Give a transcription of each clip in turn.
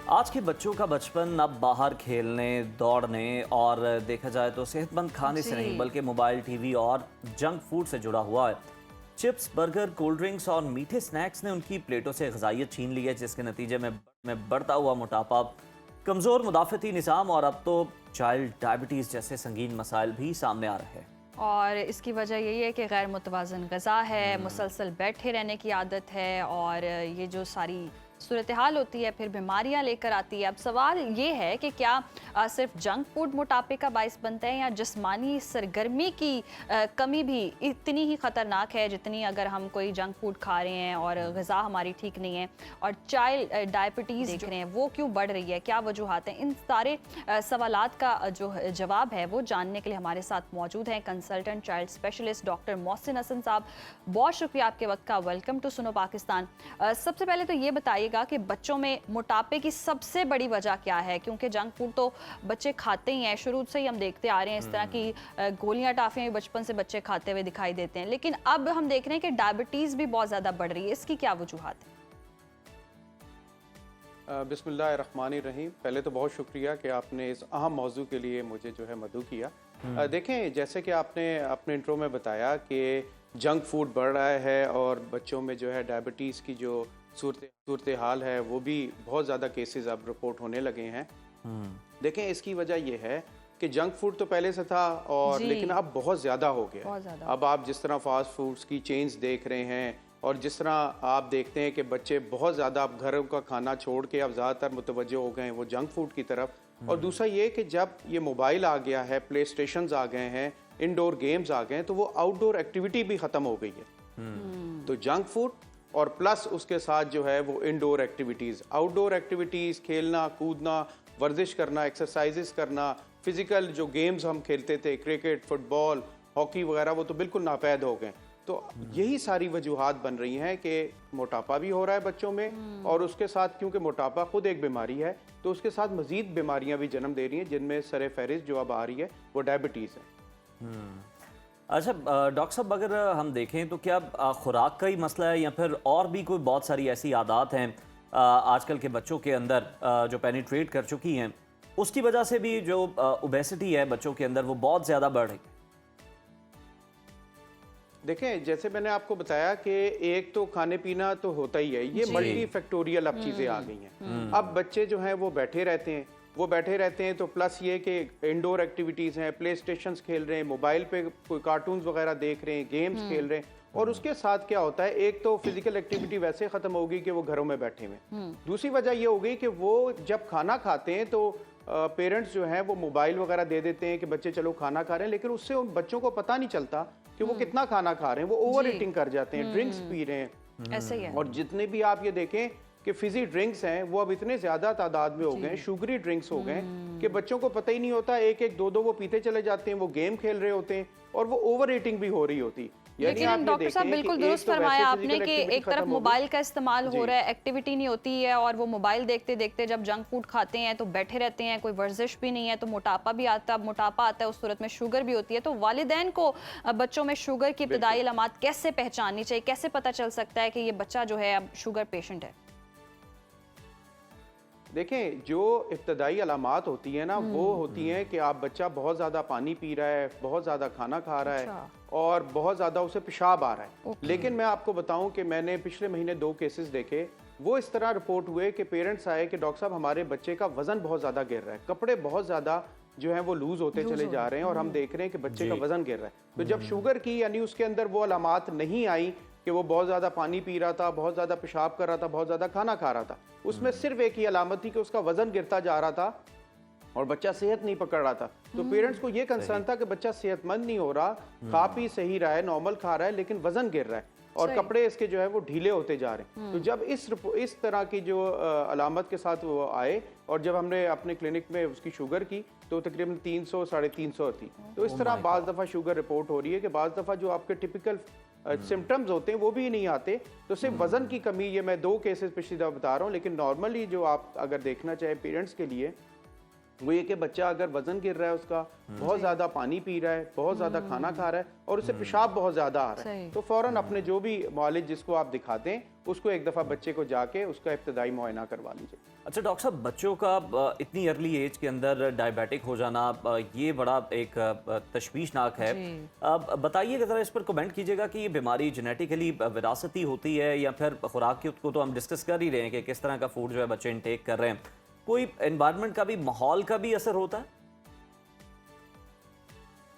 आज के बच्चों का बचपन अब बाहर खेलने, दौड़ने और देखा जाए तो सेहतमंद खाने से नहीं बल्कि मोबाइल, टीवी और जंक फूड से जुड़ा हुआ है। चिप्स, बर्गर, कोल्ड ड्रिंक्स और मीठे स्नैक्स ने उनकी प्लेटों से ग़िज़ाइयत छीन ली है, जिसके नतीजे में बढ़ता हुआ मोटापा, कमज़ोर मुदाफ़ती निज़ाम और अब तो चाइल्ड डायबिटीज़ जैसे संगीन मसाइल भी सामने आ रहे हैं। और इसकी वजह यही है कि गैर मुतवाज़न ग़िज़ा है, मुसलसल बैठे रहने की आदत है और ये जो सारी सूरत हाल होती है फिर बीमारियां लेकर आती है। अब सवाल ये है कि क्या सिर्फ जंक फूड मोटापे का बाइस बनता है या जिस्मानी सरगर्मी की कमी भी इतनी ही ख़तरनाक है जितनी अगर हम कोई जंक फूड खा रहे हैं और ग़िज़ा हमारी ठीक नहीं है। और चाइल्ड डायबिटीज़ देख रहे हैं वो क्यों बढ़ रही है, क्या वजूहात हैं, इन सारे सवालात का जो जवाब है वो जानने के लिए हमारे साथ मौजूद हैं consultant child specialist doctor Mohsin Hasan साहब। बहुत शुक्रिया आपके वक्त का। वेलकम टू सुनो पाकिस्तान। सबसे पहले तो ये बताइए कि बच्चों में मोटापे की सबसे बड़ी वजह क्या है, क्योंकि जंक फूड तो बच्चे खाते ही हैं, शुरू से ही हम देखते आ रहे हैं इस तरह की गोलियां टाफियां बचपन से बच्चे खाते हुए दिखाई देते हैं, लेकिन अब हम देख रहे हैं कि डायबिटीज भी बहुत ज्यादा बढ़ रही है। इसकी क्या वजूहात है? बिस्मिल्लाहिर्रहमानिर्रहीम। पहले तो बहुत शुक्रिया कि आपने इस अहम मौजू के लिए मुझे जो है मदऊ किया। देखें, जैसे कि आपने अपने इंट्रो में बताया कि जंक फूड बढ़ रहा है और बच्चों में जो है डायबिटीज़ की जो सूरत हाल है वो भी बहुत ज़्यादा केसेस अब रिपोर्ट होने लगे हैं। देखें, इसकी वजह यह है कि जंक फूड तो पहले से था और लेकिन अब बहुत ज़्यादा हो गया। अब आप जिस तरह फास्ट फूड्स की चेन्स देख रहे हैं और जिस तरह आप देखते हैं कि बच्चे बहुत ज़्यादा अब घरों का खाना छोड़ के अब ज़्यादातर मुतवज्जो हो गए हैं वो जंक फूड की तरफ। और दूसरा ये कि जब ये मोबाइल आ गया है, प्ले स्टेशंस आ गए हैं, इंडोर गेम्स आ गए हैं, तो वो आउटडोर एक्टिविटी भी ख़त्म हो गई है। तो जंक फूड और प्लस उसके साथ जो है वो इंडोर एक्टिविटीज़, आउटडोर एक्टिविटीज़, खेलना कूदना, वर्जिश करना, एक्सरसाइजेस करना, फिज़िकल जो गेम्स हम खेलते थे, क्रिकेट, फुटबॉल, हॉकी वगैरह, वो तो बिल्कुल नापैद हो गए। तो यही सारी वजूहात बन रही हैं कि मोटापा भी हो रहा है बच्चों में और उसके साथ क्योंकि मोटापा खुद एक बीमारी है तो उसके साथ मज़ीद बीमारियां भी जन्म दे रही हैं, जिनमें सर फहरिस्त जो अब आ रही है वो डायबिटीज़ है। अच्छा डॉक्टर साहब, अगर हम देखें तो क्या खुराक का ही मसला है या फिर और भी कोई बहुत सारी ऐसी आदत हैं आजकल के बच्चों के अंदर जो पेनिट्रेट कर चुकी हैं, उसकी वजह से भी जो ओबेसिटी है बच्चों के अंदर वो बहुत ज़्यादा बढ़ रही है? देखें, जैसे मैंने आपको बताया कि एक तो खाने पीना तो होता ही है, ये मल्टी फैक्टोरियल अब चीज़ें आ गई हैं। अब बच्चे जो हैं वो बैठे रहते हैं तो प्लस ये कि इंडोर एक्टिविटीज़ हैं, प्ले स्टेशंस खेल रहे हैं, मोबाइल पे कोई कार्टून्स वगैरह देख रहे हैं, गेम्स खेल रहे हैं और उसके साथ क्या होता है, एक तो फिजिकल एक्टिविटी वैसे ख़त्म होगी कि वो घरों में बैठे हुए। दूसरी वजह ये हो गई कि वो जब खाना खाते हैं तो पेरेंट्स जो हैं वो मोबाइल वगैरह दे देते हैं कि बच्चे चलो खाना खा रहे हैं, लेकिन उससे उन बच्चों को पता नहीं चलता कि वो कितना खाना खा रहे हैं। वो ओवर ईटिंग कर जाते हैं, ड्रिंक्स पी रहे हैं। ऐसे ही है। और जितने भी आप ये देखें कि फिजी ड्रिंक्स हैं वो अब इतने ज्यादा तादाद में हो गए हैं, शुगरी ड्रिंक्स हो गए कि बच्चों को पता ही नहीं होता, एक एक दो दो वो पीते चले जाते हैं, वो गेम खेल रहे होते हैं और वो ओवर ईटिंग भी हो रही होती। लेकिन डॉक्टर साहब बिल्कुल दुरुस्त फरमाया आपने कि एक तरफ मोबाइल का इस्तेमाल हो रहा है, एक्टिविटी नहीं होती है और वो मोबाइल देखते देखते जब जंक फूड खाते हैं तो बैठे रहते हैं, कोई वर्जिश भी नहीं है तो मोटापा भी आता है। मोटापा आता है उस सूरत में शुगर भी होती है। तो वालिदैन को बच्चों में शुगर की इब्तदाई अलामात कैसे पहचाननी चाहिए, कैसे पता चल सकता है कि ये बच्चा जो है अब शुगर पेशेंट है? देखें, जो इब्तदाई अलामात होती है ना वो होती हैं कि आप बच्चा बहुत ज़्यादा पानी पी रहा है, बहुत ज़्यादा खाना खा रहा है और बहुत ज़्यादा उसे पेशाब आ रहा है। लेकिन मैं आपको बताऊं कि मैंने पिछले महीने 2 केसेस देखे, वो इस तरह रिपोर्ट हुए कि पेरेंट्स आए कि डॉक्टर साहब हमारे बच्चे का वज़न बहुत ज़्यादा गिर रहा है, कपड़े बहुत ज़्यादा जो है वो लूज होते चले जा रहे हैं और हम देख रहे हैं कि बच्चे का वज़न गिर रहा है। तो जब शुगर की यानी उसके अंदर वो अलामात नहीं आई कि वो बहुत ज़्यादा पानी पी रहा था, बहुत ज़्यादा पेशाब कर रहा था, बहुत ज़्यादा खाना खा रहा था, उसमें सिर्फ एक ही अलामत थी कि उसका वज़न गिरता जा रहा था और बच्चा सेहत नहीं पकड़ रहा था। तो पेरेंट्स को ये कंसर्न था कि बच्चा सेहतमंद नहीं हो रहा, खा पी सही रहा है, नॉर्मल खा रहा है, लेकिन वज़न गिर रहा है और कपड़े इसके जो है वो ढीले होते जा रहे हैं। तो जब इस तरह की जो अलामत के साथ वो आए और जब हमने अपने क्लिनिक में उसकी शुगर की तो तकरीबन 300 350 थी। तो इस तरह बाज़ दफ़ा शुगर रिपोर्ट हो रही है कि बाज़ दफ़ा जो आपके टिपिकल सिम्टम्स होते हैं वो भी नहीं आते। तो सिर्फ वज़न की कमी, ये मैं 2 केसेस पिछली दफ़ा बता रहा हूँ, लेकिन नॉर्मली जो आप अगर देखना चाहें पेरेंट्स के लिए वो ये कि बच्चा अगर वजन गिर रहा है उसका, बहुत ज्यादा पानी पी रहा है, बहुत ज्यादा खाना खा रहा है और उसे पेशाब बहुत ज्यादा आ रहा है, तो फौरन अपने जो भी मुआलिज जिसको आप दिखाते हैं उसको एक दफा बच्चे को जाके उसका इब्तदाई मुआयना करवा लीजिए। अच्छा डॉक्टर साहब, बच्चों का इतनी अर्ली एज के अंदर डायबिटिक हो जाना ये बड़ा एक तशवीशनाक है। अब बताइएगा ज़रा, इस पर कमेंट कीजिएगा कि ये बीमारी जेनेटिकली विरासती होती है या फिर खुराक को तो हम डिस्कस कर ही रहे हैं कि किस तरह का फूड जो है बच्चे इनटेक कर रहे हैं, कोई एनवायरनमेंट का भी, माहौल का भी असर होता है?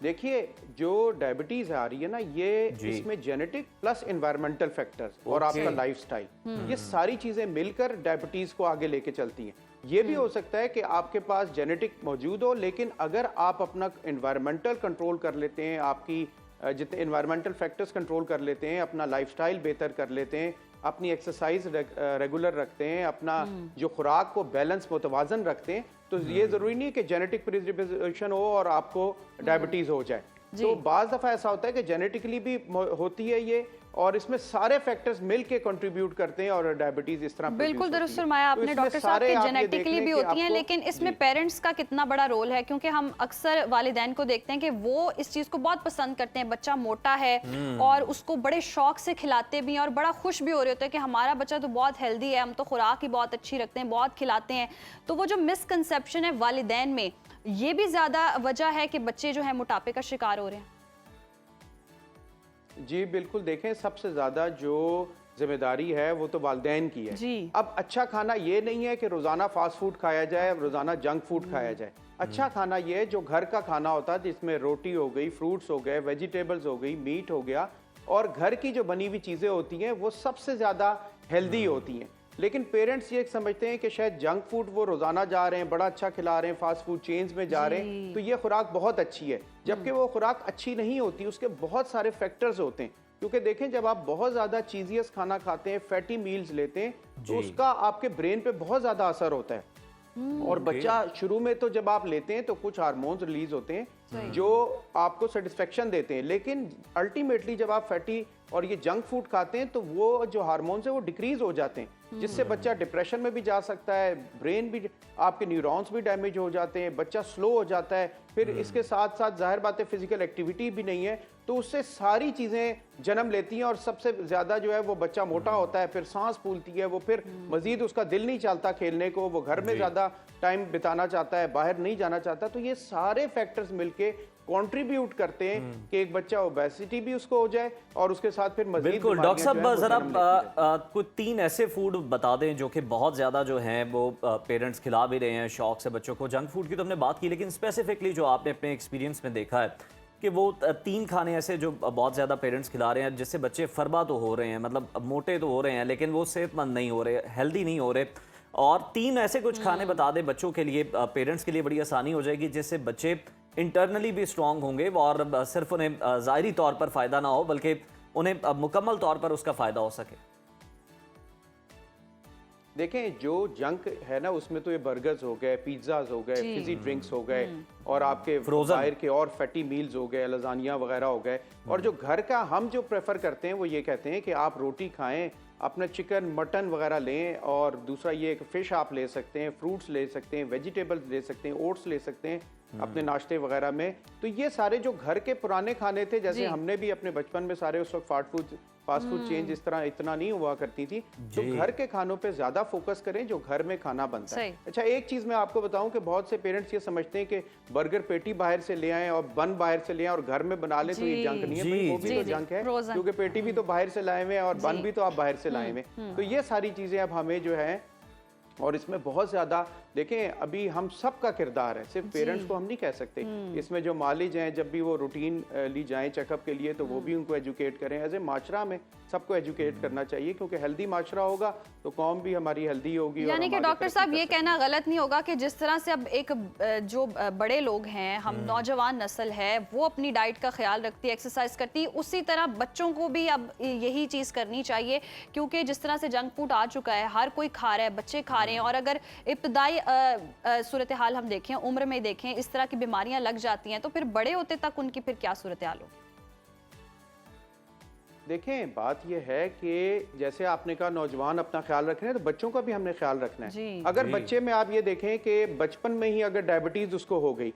देखिए, जो डायबिटीज आ रही है ना, ये इसमें जेनेटिक प्लस एनवायरमेंटल फैक्टर्स और आपका लाइफस्टाइल, ये सारी चीजें मिलकर डायबिटीज को आगे लेके चलती हैं। ये भी हो सकता है कि आपके पास जेनेटिक मौजूद हो, लेकिन अगर आप अपना एनवायरमेंटल कंट्रोल कर लेते हैं, आपकी जितने एनवायरमेंटल फैक्टर्स कंट्रोल कर लेते हैं, अपना लाइफस्टाइल बेहतर कर लेते हैं, अपनी एक्सरसाइज रेगुलर रखते हैं, अपना जो खुराक को बैलेंस मुतवाजन रखते हैं, तो ये जरूरी नहीं है कि जेनेटिक प्रिडिस्पोजिशन हो और आपको डायबिटीज हो जाए। तो बाज़ दफ़ा ऐसा होता है कि जेनेटिकली भी होती है ये, और इसमें सारे फैक्टर्स मिलके कंट्रीब्यूट करते हैं और डायबिटीज इस तरह बिल्कुल दुरुस्त फरमाया आपने डॉक्टर साहब कि जेनेटिकली भी होती हैं, लेकिन इसमें पेरेंट्स का कितना बड़ा रोल है, क्योंकि हम अक्सर वालिदैन को देखते हैं कि वो इस चीज़ को बहुत पसंद करते हैं। बच्चा मोटा है और उसको बड़े शौक से खिलाते भी हैं और बड़ा खुश भी हो रहे होते हैं कि हमारा बच्चा तो बहुत हेल्दी है, हम तो खुराक ही बहुत अच्छी रखते हैं, बहुत खिलाते हैं। तो वो जो मिसकंसेप्शन है वालिदैन में, ये भी ज़्यादा वजह है कि बच्चे जो है मोटापे का शिकार हो रहे हैं। जी बिल्कुल, देखें सबसे ज़्यादा जो जिम्मेदारी है वो तो वालिदैन की है। अब अच्छा खाना ये नहीं है कि रोज़ाना फास्ट फूड खाया जाए, रोज़ाना जंक फूड खाया जाए। अच्छा खाना ये है जो घर का खाना होता है, जिसमें रोटी हो गई, फ्रूट्स हो गए, वेजिटेबल्स हो गई, मीट हो गया, और घर की जो बनी हुई चीज़ें होती हैं वो सबसे ज़्यादा हेल्दी होती हैं। लेकिन पेरेंट्स ये समझते हैं कि शायद जंक फूड वो रोज़ाना जा रहे हैं, बड़ा अच्छा खिला रहे हैं, फास्ट फूड चेन्स में जा रहे हैं, तो ये खुराक बहुत अच्छी है, जबकि वो खुराक अच्छी नहीं होती। उसके बहुत सारे फैक्टर्स होते हैं, क्योंकि देखें जब आप बहुत ज़्यादा चीजियस खाना खाते हैं, फैटी मील्स लेते हैं, तो उसका आपके ब्रेन पे बहुत ज़्यादा असर होता है। और बच्चा शुरू में तो जब आप लेते हैं तो कुछ हार्मोन्स रिलीज होते हैं जो आपको सेटिस्फेक्शन देते हैं, लेकिन अल्टीमेटली जब आप फैटी और ये जंक फूड खाते हैं तो वो जो हार्मोन्स है वो डिक्रीज हो जाते हैं, जिससे बच्चा डिप्रेशन में भी जा सकता है, ब्रेन भी, आपके न्यूरॉन्स भी डैमेज हो जाते हैं, बच्चा स्लो हो जाता है। फिर इसके साथ साथ जाहिर बात है फिजिकल एक्टिविटी भी नहीं है, तो उससे सारी चीज़ें जन्म लेती हैं और सबसे ज़्यादा जो है वो बच्चा मोटा होता है, फिर सांस फूलती है, वो फिर मजीद उसका दिल नहीं चलता खेलने को, वो घर में ज़्यादा टाइम बिताना चाहता है, बाहर नहीं जाना चाहता। तो ये सारे फैक्टर्स मिलके कंट्रीब्यूट करते हैं कि एक बच्चा ओबेसिटी भी उसको हो जाए और उसके साथ फिर मजीद। बिल्कुल डॉक्टर साहब, जरा कुछ 3 ऐसे फूड बता दें जो कि बहुत ज़्यादा जो हैं वो पेरेंट्स खिला भी रहे हैं शौक से बच्चों को। जंक फूड की तो हमने बात की, लेकिन स्पेसिफिकली जो आपने अपने एक्सपीरियंस में देखा है कि वो 3 खाने ऐसे जो बहुत ज़्यादा पेरेंट्स खिला रहे हैं जिससे बच्चे फरबा तो हो रहे हैं, मतलब मोटे तो हो रहे हैं, लेकिन वो सेहतमंद नहीं हो रहे, हेल्दी नहीं हो रहे। और 3 ऐसे कुछ खाने बता दें बच्चों के लिए, पेरेंट्स के लिए बड़ी आसानी हो जाएगी, जिससे बच्चे इंटरनली भी स्ट्रॉन्ग होंगे और सिर्फ उन्हें ज़ाहिरी तौर पर फ़ायदा ना हो बल्कि उन्हें मुकम्मल तौर पर उसका फ़ायदा हो सके। देखें जो जंक है ना, उसमें तो ये बर्गर्स हो गए, पिज्ज़ाज हो गए, फिजी ड्रिंक्स हो गए, और आपके बाहर के और फैटी मील्स हो गए, लजानिया वगैरह हो गए। और जो घर का हम जो प्रेफर करते हैं वो ये कहते हैं कि आप रोटी खाएं, अपना चिकन मटन वगैरह लें, और दूसरा ये कि फ़िश आप ले सकते हैं, फ्रूट्स ले सकते हैं, वेजिटेबल्स ले सकते हैं, ओट्स ले सकते हैं अपने नाश्ते वगैरह में। तो ये सारे जो घर के पुराने खाने थे, जैसे हमने भी अपने बचपन में सारे उस वक्त फास्ट फूड चेंज इस तरह इतना नहीं हुआ करती थी, तो घर के खानों पे ज्यादा फोकस करें जो घर में खाना बनता है। अच्छा, एक चीज मैं आपको बताऊं कि बहुत से पेरेंट्स ये समझते हैं कि बर्गर पेटी बाहर से ले आएं और बन बाहर से ले आएं और घर में बना लें तो ये जंक नहीं है, वो भी तो जंक है, क्योंकि पेटी भी तो बाहर से लाए हुए हैं और बन भी तो आप बाहर से लाए हुए। तो ये सारी चीजें अब हमें जो है, और इसमें बहुत ज़्यादा देखें अभी हम सब का किरदार है, सिर्फ पेरेंट्स को हम नहीं कह सकते। इसमें जो मालिज हैं जब भी वो रूटीन ली जाएं चेकअप के लिए तो वो भी उनको एजुकेट करें। एज ए माशरा में सबको एजुकेट करना चाहिए, क्योंकि हेल्दी माशरा होगा तो कौम भी हमारी हेल्दी होगी। यानी कि डॉक्टर साहब ये कहना गलत नहीं होगा कि जिस तरह से अब एक जो बड़े लोग हैं, हम नौजवान नस्ल है, वो अपनी डाइट का ख्याल रखती है, एक्सरसाइज करती है, उसी तरह बच्चों को भी अब यही चीज़ करनी चाहिए, क्योंकि जिस तरह से जंक फूड आ चुका है, हर कोई खा रहा है, बच्चे खा रहे हैं, और अगर इब्तदाई सूरत हाल हम देखें, उम्र में देखें, इस तरह की बीमारियां लग जाती हैं, तो फिर बड़े होते तक उनकी फिर क्या सूरत हाल होगी? देखें बात यह है कि जैसे आपने कहा नौजवान अपना ख्याल रख रहे हैं, तो बच्चों का भी हमने ख्याल रखना है। जी। अगर जी। बच्चे में आप ये देखें कि बचपन में ही अगर डायबिटीज उसको हो गई,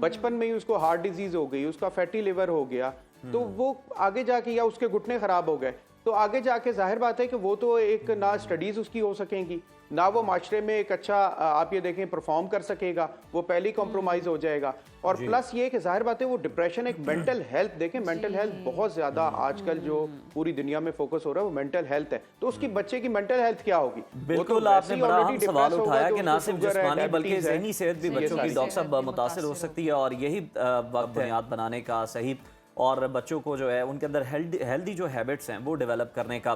बचपन में ही उसको हार्ट डिजीज हो गई, उसका फैटी लिवर हो गया, तो वो आगे जाके, या उसके घुटने खराब हो गए, तो आगे जाके जाहिर बात है कि वो तो एक ना स्टडीज उसकी हो सकेंगी, ना वो माशरे में एक अच्छा आप ये देखें परफॉर्म कर सकेगा, वो पहले कॉम्प्रोमाइज हो जाएगा। और प्लस ये कि जाहिर बात है वो डिप्रेशन, एक मेंटल हेल्थ, देखें मेंटल हेल्थ बहुत ज्यादा आजकल जो पूरी दुनिया में फोकस हो रहा है वो मेंटल हेल्थ है। तो उसकी बच्चे की मेंटल हेल्थ क्या होगी? वो तो बिल्कुल, वैसे आपने ही बड़ा already अहम सवाल depressed होगा, उठाया जो कि ना उसको सिर्फ शुगर है, जिस्मानी बल्कि डायबिटीज है। जहनी सेहत भी जी, बच्चों की जी, डॉक्टर सेहत साहब भी मुतासिर हो मुतासिर सकती है, और यही वक्त बुनियाद बनाने का सही, और बच्चों को जो है उनके अंदर हेल्दी जो हैबिट्स हैं वो डेवलप करने का